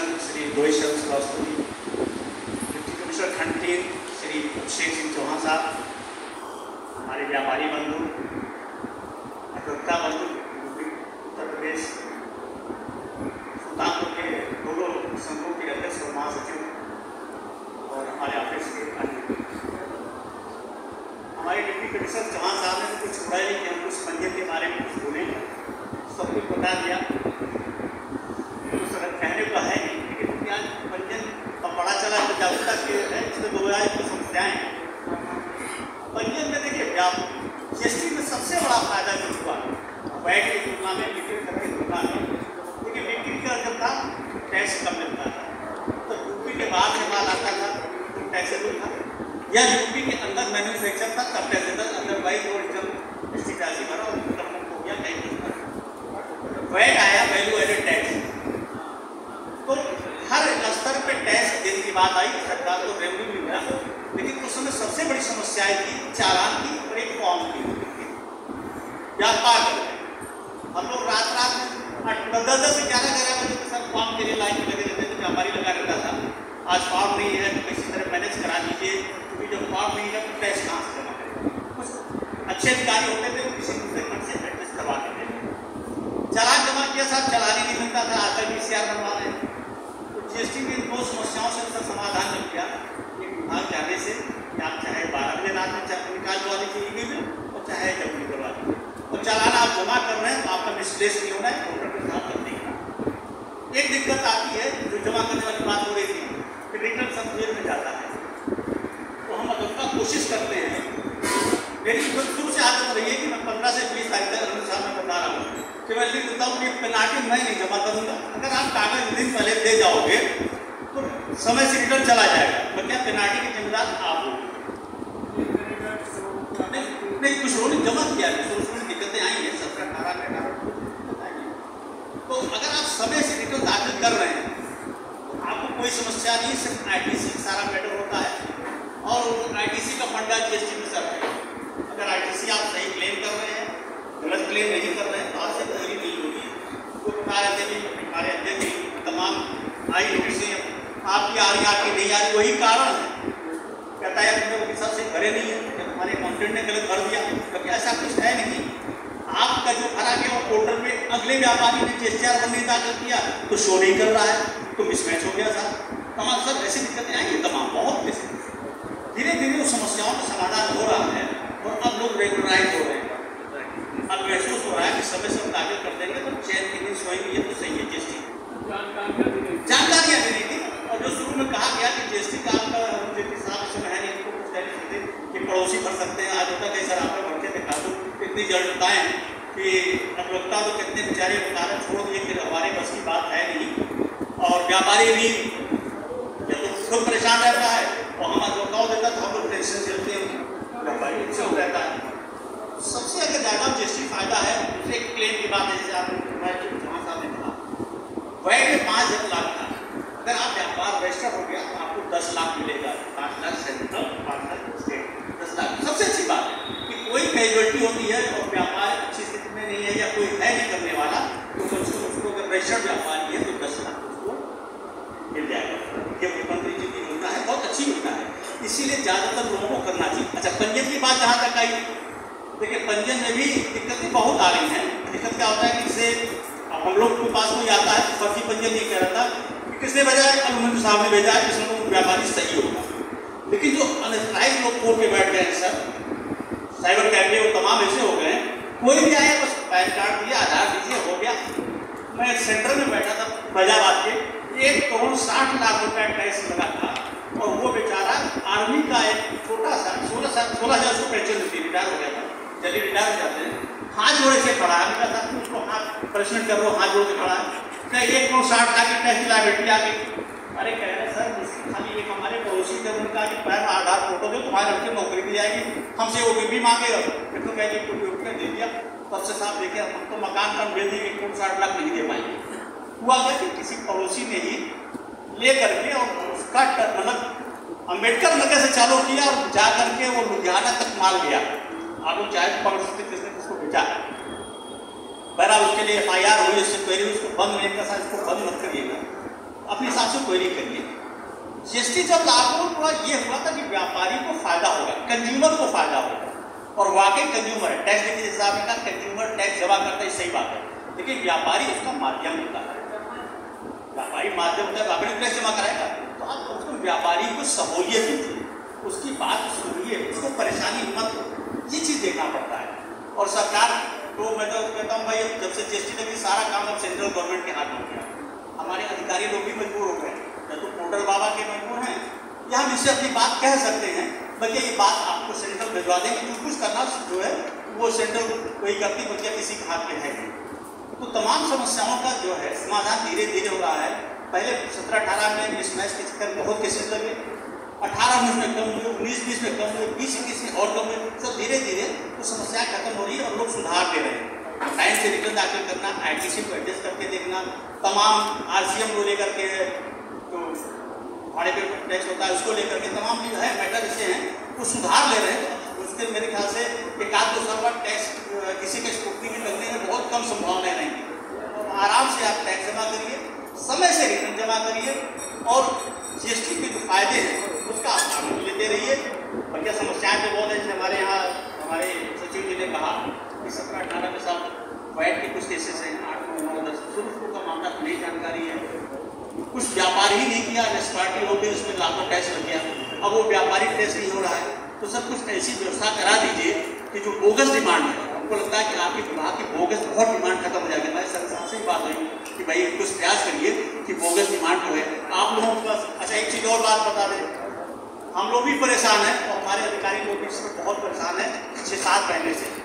Commissioner Shri Rohit Shrivastava, deputy commissioner खंड 3 श्री अभिषेक सिंह चौहान साहब, हमारे व्यापारी बंधु, अधिवक्ता बंधु उत्तर प्रदेश सुल्तानपुर के दोनों संघों के अध्यक्ष और महासचिव और हमारे ऑफिस के अन्य, हमारे डिप्टी कमिश्नर चौहान साहब ने कुछ छोड़ा नहीं कि हम कुछ पंजीयन के बारे में कुछ बोले, सब कुछ बता दिया। कहने को है लेकिन क्या पंजीयन अब बड़ा चला तो जागरूकता के है, इसमें दो कुछ समस्याएं हैं। पंजीयन में देखिए जीएसटी में सबसे बड़ा फायदा जो हुआ वैट की तुलना में, बिक्री कर की तुलना में, देखिए बिक्री का जब था टैक्स कम मिलता था, तो यूपी के बाहर से माल आता था तो टैक्सेबल था, या यूपी के अंदर मैन्युफैक्चर था तब टैक्सेबल, अदरवाइज और जब एसटी टैक्स भरा और हो गया कहीं कुछ वैट आया, वैल्यू एडेड टैक्स, तो हर स्तर पे टैक्स देने की बात आई, सरकार को रेवेन्यू मिल रहा, लेकिन उस समय सबसे बड़ी समस्याएं थी चालान की और एक फॉर्म की व्यापार कर रहे। हम लोग रात में 10 से 11 बजे के साथ फॉर्म के लिए लाइन में लगे रहते थे, व्यापारी लगा रहता था, आज फॉर्म नहीं है तो किसी तरह मैनेज करा दीजिए, क्योंकि जब फॉर्म नहीं है तो टैक्स कहाँ से जमा करें। कुछ अच्छे अधिकारी होते थे, किसी दूसरे फंड से एडजस्ट करवा देते थे, चालान जमा किया साहब, चालान ही नहीं मिलता था, आजकल PCR बनवा रहे हैं। तो जीएसटी की दो समस्याओं से उसका समाधान मिल गया, एक विभाग जाने से कि आप चाहे 12वें रात में निकाल करवा दीजिए ई में, और चाहे जब भी करवा दीजिए, और चालान आप जमा कर रहे हैं आपका मिसप्लेस नहीं होना है, पोर्टल के साथ करने का। एक दिक्कत आती है जो जमा करने वाली बात हो रही थी कि रिटर्न सब्जेक्ट में जाता है, तो हम अगर कोशिश करते हैं, मेरी शुरू से आदत रही है कि मैं 15 से 20 तारीख तक अनुसार मैं बता रहा हूँ कि मैं लिख देता हूँ कि पेनाल्टी मैं नहीं जमा करूँगा, अगर आप कागज दिन पहले दे जाओगे तो समय से रिटर्न चला जाएगा, तो क्या पेनाल्टी की जिम्मेदार आप हो नहीं, कुछ लोगों ने जमा किया है, तो उसमें दिक्कतें आई हैं 17-18 में, तो अगर आप समय से रिटर्न दाखिल कर रहे हैं तो आपको कोई समस्या नहीं, सिर्फ ITC सारा मैटर होता है, और ITC का फंडा जीएसटी में सर है। अगर ITC आप सही क्लेम कर रहे हैं, गलत क्लेम नहीं कर रहे हैं, तो आपसे पूरी नहीं होगी। तो बता रहे थे कि हमारे अध्यक्ष तमाम आई नोटिसें आपकी आ रही, आपकी नहीं आ रही, वही कारण है, कहता है तुमने वकील साहब से भरे नहीं है, हमारे अकाउंटेंट ने गलत भर दिया, क्योंकि ऐसा कुछ है नहीं, आपका जो भरा गया वो पोर्टल में अगले व्यापारी ने GSTR नहीं दाखिल किया तो शो नहीं कर रहा है, तो मिसमैच हो गया साहब, तमाम सब ऐसी दिक्कतें आएंगी, तमाम बहुत ऐसे धीरे धीरे उस समस्याओं का समाधान हो रहा है, और अब लोग रेगुलराइज हो रहे हैं, अब महसूस हो रहा है कि समय से दाखिल कर देंगे तो चैन की दिन सोएंगे, ये तो सही है। जीएसटी जानकारियाँ देने की, और जो शुरू में कहा गया कि जीएसटी का आपका साहब इसमें है नहीं, इनको कुछ कह नहीं सकते कि पड़ोसी भर सकते हैं, आज होता कई सर आपने भर के दिखा दो, इतनी जरूरताएँ कि अधिवक्ता तो कितने बेचारे कारण छोड़ दिए कि हमारे बस की बात है नहीं, और व्यापारी भी जब तो खुद परेशान रहता है और हम अधिवक्ताओं देता तो हम लोग टेंशन झेलते हैं, व्यापारी टेंशन रहता है। सबसे अगर ज़्यादा जीएसटी फायदा है, दूसरे क्लेम की बात है, जैसे आपने जहाँ साहब ने कहा वैट में 5 लाख था, अगर आप व्यापार रजिस्टर हो गया तो आपको 10 लाख मिलेगा, 5 लाख सेंट्रल, 5 लाख स्टेट, 10 लाख। सबसे अच्छी बात है कि कोई कैजुअलिटी होती है और व्यापार अच्छी स्थिति में नहीं है या कोई है नहीं करने वाला, तो उसको अगर रजिस्टर्ड व्यापारी है तो 10 लाख उसको मिल जाएगा। ये मुख्यमंत्री जी की योजना है, बहुत अच्छी योजना है, इसीलिए ज़्यादातर लोगों को करना चाहिए। अच्छा, पंजीयन की बात जहाँ तक आई, देखिए पंजीयन में भी दिक्कतें बहुत आ रही हैं। दिक्कत क्या होता है कि जैसे हम लोग के पास कोई आता है तो फर्जी पंजीयन नहीं कह रहा था, किसने भेजा है, अभिमन्यु साहब ने भेजा है, जिसमें व्यापारी सही होगा, लेकिन जो अनऑथराइज्ड लोग खोल के बैठ गए हैं सर, साइबर कैफे और तमाम ऐसे हो गए हैं, कोई भी आया बस पैन कार्ड दिया, आधार दीजिए, हो गया। मैं सेंटर में बैठा था फैजाबाद के, 1,60,00,000 रुपये टैक्स लगा था, और वो बेचारा आर्मी का एक छोटा सा 16,000 रुपये पेंशन मिलती, रिटायर हो गया था, जल्दी रिटायर हो जाते हैं, हाथ जोड़े से खड़ा है, मेरा साथ उसको हाथ प्रश्न कर लो, हाथ जोड़ के खड़ा है, 1,60,00,000 की टैक्स लाइबिलिटी आ गई। अरे कह रहे सर जिसकी खाली एक हमारे पड़ोसी थे, उनका कि पैर आधार फोटो दो, तुम्हारे लड़के नौकरी दी जाएगी, हमसे OTP मांगे, फिर तो कह OTP दे दिया, तब से साहब देखिए हम तो मकान पर भेज दिए, 1,60,00,000 नहीं दे पाएंगे। हुआ क्या कि किसी पड़ोसी ने ही ले करके और उसका मतलब अम्बेडकर नगर से चालू किया और जा करके वो लुधियाना तक माल गया। आप लोग चाहे तो पकड़ सकते किसने किसको भेजा, बहरहाल उसके लिए FIR हुई, उससे क्वेरी उसको बंद नहीं कर सकता, इसको बंद मत करिएगा। अपने हिसाब से क्वेरी करिए। जीएसटी जब लागू हुआ ये हुआ था कि व्यापारी को फायदा होगा, कंज्यूमर को फायदा होगा, और वाकई कंज्यूमर है, टैक्स के हिसाब से कंज्यूमर टैक्स जमा करता है, सही बात है, लेकिन व्यापारी उसका माध्यम होता है, व्यापारी माध्यम होता है, व्यापारी टैक्स जमा कराएगा, तो आप उसको व्यापारी को सहूलियत दीजिए, उसकी बात सुनिए, उसको परेशानी मत हो, ये चीज़ देखना पड़ता है। और सरकार को मैं तो कहता हूँ भाई, जब से जीएसटी लगी सारा काम अब सेंट्रल गवर्नमेंट के हाथ में हो गया, हमारे अधिकारी लोग भी मजबूर हो गए, तो पोर्टल बाबा के मजबूर हैं, या हम इससे अपनी बात कह सकते हैं, बल्कि ये बात आपको सेंट्रल भिजवा देंगे, जो कुछ करना जो है वो सेंट्रल कोई करती, बल्कि किसी के हाथ में है नहीं। तो तमाम समस्याओं का जो है समाधान धीरे धीरे हो रहा है। पहले 17-18 में मिसमैच के चक्कर बहुत केसेस लगे, 18-19 में कम हुए, 19-20 में कम हुए, 20-21 में और कम हुए, सब धीरे धीरे तो समस्या खत्म हो रही है और लोग सुधार दे रहे हैं। टाइम से रिटर्न दाखिल करना, आईटीसी को एडजस्ट करके देखना, तमाम आरसीएम को लेकर के तो भाड़े पे टैक्स होता है उसको लेकर के तमाम जो है मैटर ऐसे हैं वो सुधार ले रहे हैं। उसके मेरे ख्याल से 1-2 साल बाद टैक्स किसी के स्कूटी में लगने में बहुत कम संभावनाएं रहेंगी। तो आराम से आप टैक्स जमा करिए, समय से रिटर्न जमा करिए और जीएसटी के जो फायदे हैं उसका आप आनंद लेते रहिए। बढ़िया समस्याएं तो बहुत है, जैसे हमारे यहाँ हमारे सचिव जी ने कहा कि 17-18 के साथ वैट के कुछ केसेस हैं, 8-9-10 शुरू का मामला नहीं जानकारी है, कुछ व्यापार ही नहीं किया, एसपार्टी हो गई, उसमें लाखों टैक्स लग गया, अब वो व्यापारी टैक्स नहीं हो रहा है। तो सब कुछ ऐसी व्यवस्था करा दीजिए कि जो बोगस डिमांड है, हमको लगता है कि आपके विभाग की बोगस बहुत डिमांड खत्म हो जाएगी। हमारे सरकार से ही बात हुई कि भाई कुछ प्रयास करिए कि बोगस डिमांड जो है आप लोगों के पास। अच्छा एक चीज़ और बात बता दें, हम लोग भी परेशान हैं और हमारे अधिकारी लोग भी इसमें बहुत परेशान हैं 6-7 महीने से।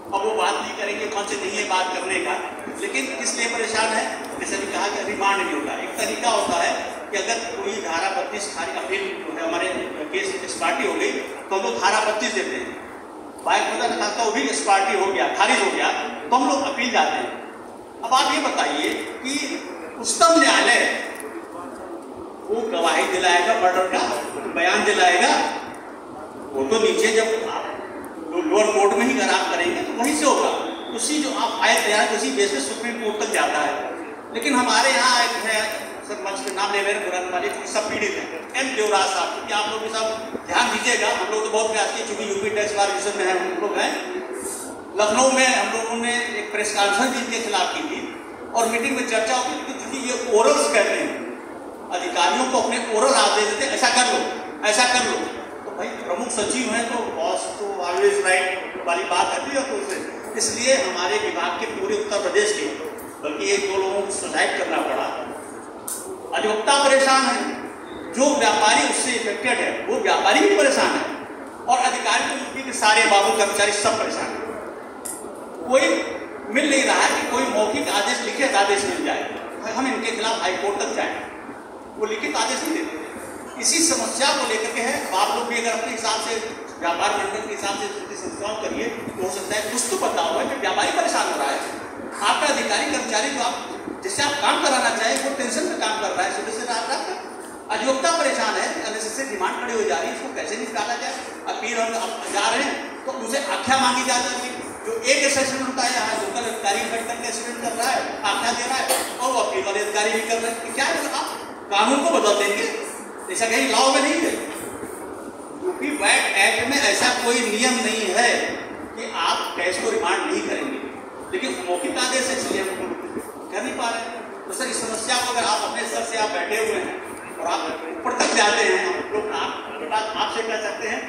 अब वो बात नहीं करेंगे, कौन से नहीं है बात करने का, लेकिन इसलिए परेशान है, जैसे भी कहा कि रिमांड नहीं होता। एक तरीका होता है कि अगर कोई धारा 32 खारिज अपील जो है हमारे केस एक्सपार्टी हो गई तो हम लोग धारा 32 देते हैं, बाइक पता निकालता वो भी एक्सपार्टी हो गया, खारिज हो गया, तो हम लोग अपील जाते हैं। अब आप ये बताइए कि उच्चतम न्यायालय वो गवाही दिलाएगा, मर्डर का बयान दिलाएगा, वो तो नीचे जब आप लोअर कोर्ट में ही अगर आप करेंगे तो वहीं से होगा, उसी जो आप फाइल तैयार उसी बेस पे सुप्रीम कोर्ट तक जाता है। लेकिन हमारे यहाँ एक है, सर मंच के नाम ले रहे हैं वाले, सब पीड़ित हैं, एम देवराज साहब, क्योंकि आप लोग भी सब ध्यान दीजिएगा, हम लोग तो बहुत प्रयास किए, चूँकि यूपी टैक्स बार विषय में है, हम लोग हैं लखनऊ में, हम लोगों ने एक प्रेस कॉन्फ्रेंस इनके खिलाफ की थी और मीटिंग में चर्चा होती थी, क्योंकि ये ओरल्स कहते हैं, अधिकारियों को अपने ओरल आदेश देते, ऐसा कर लो, ऐसा कर लो, तो भाई प्रमुख सचिव हैं तो बॉस तो ऑलवेज राइट वाली बात आती है, तो उसे इसलिए हमारे विभाग के पूरे उत्तर प्रदेश के बल्कि 1-2 लोगों को सुसाइड करना पड़ा। अधिवक्ता परेशान है, जो व्यापारी उससे इफेक्टेड है वो व्यापारी भी परेशान है, और अधिकारी तो यूपी के सारे बाबू कर्मचारी सब परेशान है। कोई मिल नहीं रहा है कि कोई मौखिक आदेश, लिखित आदेश मिल जाए, हम इनके खिलाफ हाईकोर्ट तक जाए, वो लिखित आदेश नहीं देते। इसी समस्या को लेकर के है, आप लोग भी अगर अपने हिसाब से व्यापार मंडल के हिसाब से समस्याओं करिए तो हो सकता है कुछ तो पता हुआ है कि व्यापारी परेशान हो रहा है, आपका अधिकारी कर्मचारी जो आप जिससे आप काम कराना चाहे वो टेंशन में काम कर रहा है सुबह से रात तक। अधिवक्ता परेशान है, अननेसेसरी डिमांड खड़ी हो जा रही है, इसको कैसे निकाला जाए। अपील हम जा रहे हैं तो उसे आख्या मांगी जा रही है, जो एक असेसमेंट होता है यहाँ लोकल अधिकारी बैठ करके असेसमेंट कर रहा है, आख्या दे रहा है, और वो अपील वाले अधिकारी भी कर रहे हैं। क्या है, आप कानून को बदल देंगे, ऐसा कहीं लॉ में नहीं है, क्योंकि वैट एक्ट में ऐसा कोई नियम नहीं है कि आप कैश को रिमांड नहीं करेंगे, लेकिन मौखिक आदेश है, इसलिए हम कर नहीं पा रहे। तो सर इस समस्या को अगर आप अपने स्तर से आप बैठे हुए हैं और आप ऊपर तक जाते हैं, हम लोग आपकी बात आपसे कह सकते हैं,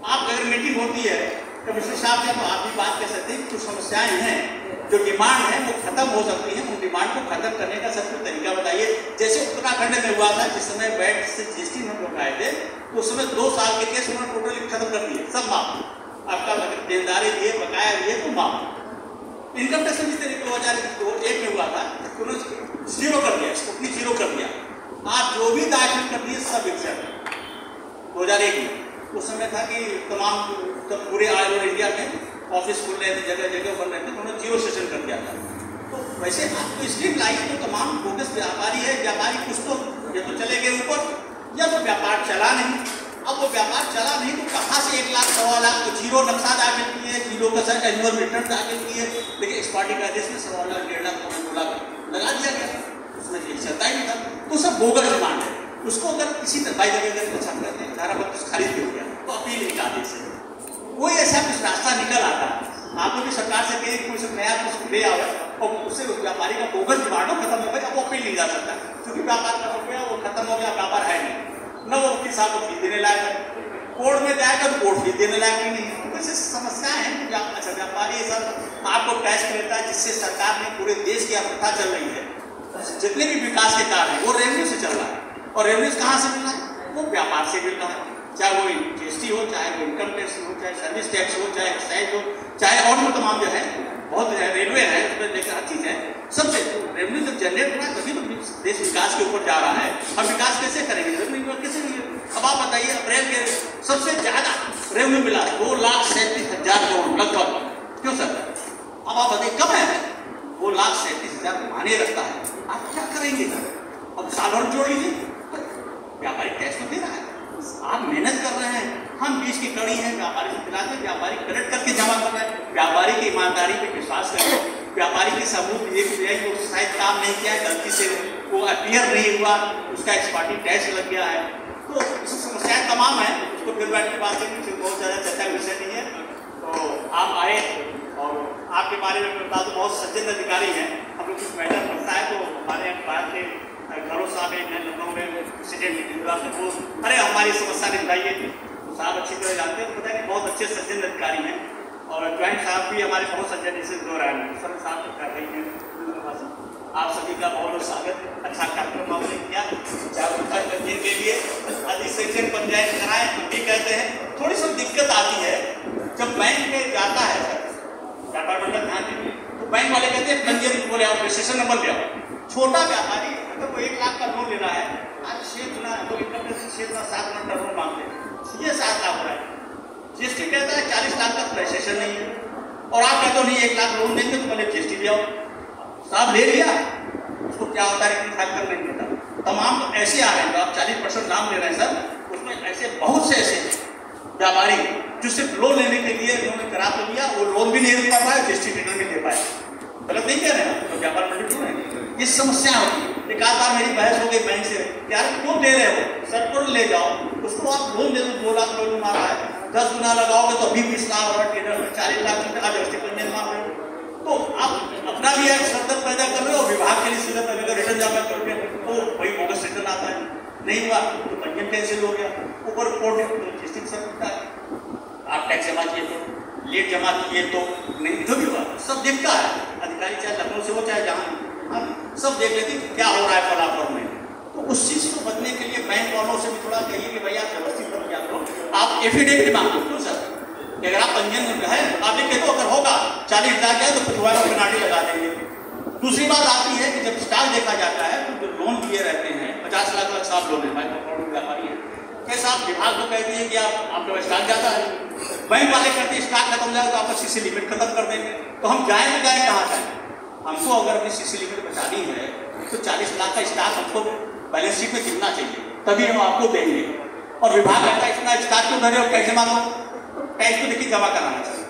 आप अगर मीटिंग होती है कमिश्नर साहब से तो आप भी बात कर सकते हैं, कुछ समस्याएं हैं जो डिमांड है वो खत्म हो सकती है, उन डिमांड को खत्म करने का सब कुछ तरीका बताइए। जैसे उत्तराखंड में हुआ था, जिस समय वैट से जीएसटी में लोग आए थे तो उस समय 2 साल के केस उन्होंने टोटली खत्म कर दिए, सब माफ, आपका देनदारी दिए, बकाया दिए तो माफ। इनकम टैक्स जिस तरीके 2001 में हुआ था उन्होंने 0 कर दिया, स्कूटनी 0 कर दिया, आप जो भी दाखिल कर दिए सब एक्सेप्ट। 2001 में उस समय था कि तमाम पूरे ऑल ओवर इंडिया में ऑफिस खुल रहे थे, जगह जगह बन रहे थे, उन्होंने 0 सेशन कर दिया था। तो वैसे आपको स्कीम लाइए तो तमाम बोगस व्यापारी है, व्यापारी कुछ तो या तो चले गए ऊपर या तो व्यापार चला नहीं। अब वो व्यापार चला नहीं तो कहाँ से 1 लाख 1.25 लाख तो 0 नक्शा दाखिल किए, 0 का सर एनुअल रिटर्न दाखिल किए, लेकिन एक्सपार्टी का आदेश में 1.25 लाख 1.5 लाख 2 लाख लगा दिया गया, उसमें एक सत्ता ही नहीं था। तो सब बोगस डिमांड है, उसको अगर किसी भाई जगह अच्छा करते हैं सारा वक्त खारिज भी हो गया तो अपील एक आदेश है, कोई ऐसा कुछ रास्ता निकल आता है। आप लोग सरकार से कहें कुछ नया कुछ ले आओ और उससे व्यापारी का बोगस डिमांड खत्म हो गया, अब वो अपील नहीं जा सकता क्योंकि व्यापार खत्म हो गया, वो खत्म हो गया, व्यापार है नहीं, न वो वकील साहब को फीस देने लायक है, कोर्ट में जाएगा तो कोर्ट फीस देने लायक नहीं है। तो ऐसी समस्याएं हैं कि अच्छा व्यापारी सर आपको टैक्स मिलता है जिससे सरकार ने पूरे देश की प्रथा चल रही है, जितने भी विकास के कार्य हैं वो रेवेन्यू से चल रहा है, और रेवेन्यू कहाँ से मिल रहा है? वो व्यापार से मिल रहा है, चाहे वो जीएसटी हो, चाहे वो इनकम टैक्स हो, चाहे सर्विस टैक्स हो, चाहे एक्साइज हो, चाहे और भी तमाम जो है बहुत रेलवे है, उसमें देखकर हर चीज़ है, सबसे रेवेन्यू जब जनरेट हो रहा है तभी तो देश विकास के ऊपर जा रहा है। हम विकास कैसे करेंगे? रेवेन्यू कैसे नहीं? अब आप बताइए अप्रैल के सबसे ज़्यादा रेवेन्यू मिला 2,37,000 करोड़ लगभग, क्यों सर? अब आप बताइए कब है? 2,37,000 माने रखता है, आप क्या करेंगे? अब साल भर जोड़ लीजिए, व्यापारी टैक्स तो दे रहा है, आप मेहनत कर रहे हैं, हम बीच की कड़ी हैं, व्यापारी से दिलाते हैं, व्यापारी कलेक्ट करके जमा कर रहे हैं, व्यापारी की ईमानदारी पे विश्वास करें, व्यापारी के सबूत ये कि वो शायद काम नहीं किया है, गलती से वो अपीयर नहीं हुआ, उसका एक्सपार्टी टैक्स लग गया है, तो समस्याएं तमाम है, उसको फिर बैठ के बात करेंगे, बहुत ज़्यादा चर्चा का विषय नहीं है। तो आप आए और आपके बारे में बता दो, बहुत सज्जन अधिकारी हैं, हम लोग कुछ मैटर पड़ता है तो हमारे यहाँ बाहर के घरों साहब एक लखनऊ में प्रेसिडेंट वो अरे हमारी समस्या निभाइए, तो साहब अच्छी तरह जानते हैं, पता नहीं बहुत अच्छे सज्जन अधिकारी हैं, और ज्वाइंट साहब भी हमारे बहुत सज्जन जैसे दो रहे हैं, सर साहब कर रही हैं। आप सभी का बहुत बहुत स्वागत, अच्छा कार्यक्रम आपने किया, जागरूकता करने के लिए अधिसेशन पंचायत कराएं, हम भी कहते हैं। थोड़ी सी दिक्कत आती है जब बैंक में जाता है व्यापार मंडल ध्यान दीजिए, तो बैंक वाले कहते हैं पंजीयन बोले आओ, रजिस्ट्रेशन नंबर ले आओ। छोटा व्यापारी अगर वो 1 लाख का लोन ले रहा है, आज 6 गुना तो इनकम टैक्स 6 गुना 7 गुना लोन मांगते हैं, ये 7 लाख हो रहा है, जीएसटी कहता है 40 लाख का रजिस्ट्रेशन नहीं है, और आप कहते हो नहीं 1 लाख लोन देंगे तो पहले जीएसटी ले आओ, साहब ले लिया, उसको क्या होता है कि फाइल कर नहीं देता। तमाम तो ऐसे आ रहे हैं, तो आप 40% नाम ले रहे हैं सर, उसमें ऐसे बहुत से ऐसे व्यापारी जो सिर्फ लोन लेने के लिए उन्होंने करा तो लिया, वो लोन भी नहीं दे पाया, जीएसटी रिटर्न भी दे पाया, गलत नहीं कह रहे हैं, तो व्यापार मंडल क्यों है? ये समस्या होती है। एक आध बार मेरी बहस हो गई बैंक से, यार क्यों दे रहे हो, सर को ले जाओ, उसको आप लोन दे दो, 2 लाख लोन मार रहा है, 10 गुना लगाओगे तो अभी 20 लाख और 40 लाख का जीएसटी पंजीयन मांग रहे हो, तो आप अपना भी एक सरदर्द पैदा कर रहे हो, विभाग के लिए सीधा अगर रिटर्न जमा करोगे तो वही बोगस रिटर्न आता है, नहीं हुआ तो पंजीयन कैंसिल हो गया, ऊपर कोर्ट जीएसटी सर होता है, आप टैक्स जमा किए तो लेट जमा किए तो नहीं, जो भी हुआ सब देखता है अधिकारी, चाहे लखनऊ से हो चाहे जहाँ, हम सब देख लेते क्या हो रहा है फलाफल में। तो उस चीज़ को बचने के लिए बैंक वालों से भी थोड़ा कहिए कि भैया व्यवस्थित हो, क्या करो, आप एफिडेविट मांगो, क्यों सर? कि अगर आप पंजीयन है आप लिख दो, अगर होगा 40 लाख है तो 50,000 पेनाल्टी लगा देंगे। दूसरी बात आती है कि जब स्टॉक देखा जाता है तो जो लोन लिए रहते हैं 50 लाख साहब लोन है, माइक्रो व्यापारी है, कैसा आप विभाग को कहते हैं कि आपका स्टॉक जाता है, बैंक वाले कहते हैं स्टॉक खत्म हो जाएगा तो आपका सीसी लिमिट खत्म कर देंगे, तो हम जाए कहाँ जाए? हमको अगर अपनी सीसी लिमिट बचानी है तो 40 लाख का स्टॉक हमको बैलेंस शीट में गिनना चाहिए, तभी हम आपको देंगे, और विभाग कहता है इतना स्टॉक क्यों धरे और कैसे मांगो, टैक्स को देखिए जमा कराना चाहिए।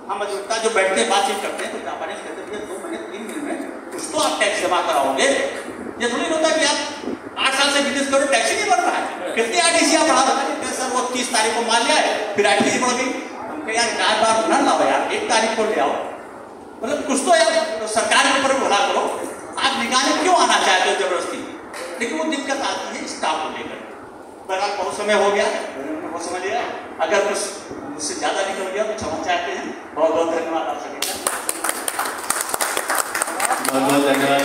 हम मौजूदा जो बैठते हैं बातचीत करते हैं तो व्यापारी कहते हैं 2 महीने 3 महीने में कुछ तो आप टैक्स जमा कराओगे, ये थोड़ी होता है कि आप 8 साल से बिजनेस करो टैक्स ही नहीं बढ़ रहा है, कितनी आरटीसी आप बढ़ा रहे हैं? सर वो 30 तारीख को मान लिया है फिर आरटीसी बढ़ गई, हमको यार 4 बार न लाओ यार, 1 तारीख को ले आओ, मतलब कुछ तो यार सरकार के ऊपर भला करो, आप निकाले क्यों आना चाहते हो जबरदस्ती? लेकिन वो दिक्कत आती है स्टाफ को लेकर। बहरहाल बहुत समय हो गया, बहुत समझ लिया, अगर कुछ मुझसे ज़्यादा निकल गया तो क्षमा चाहते हैं। बहुत बहुत धन्यवाद आप सभी का। बहुत बहुत धन्यवाद।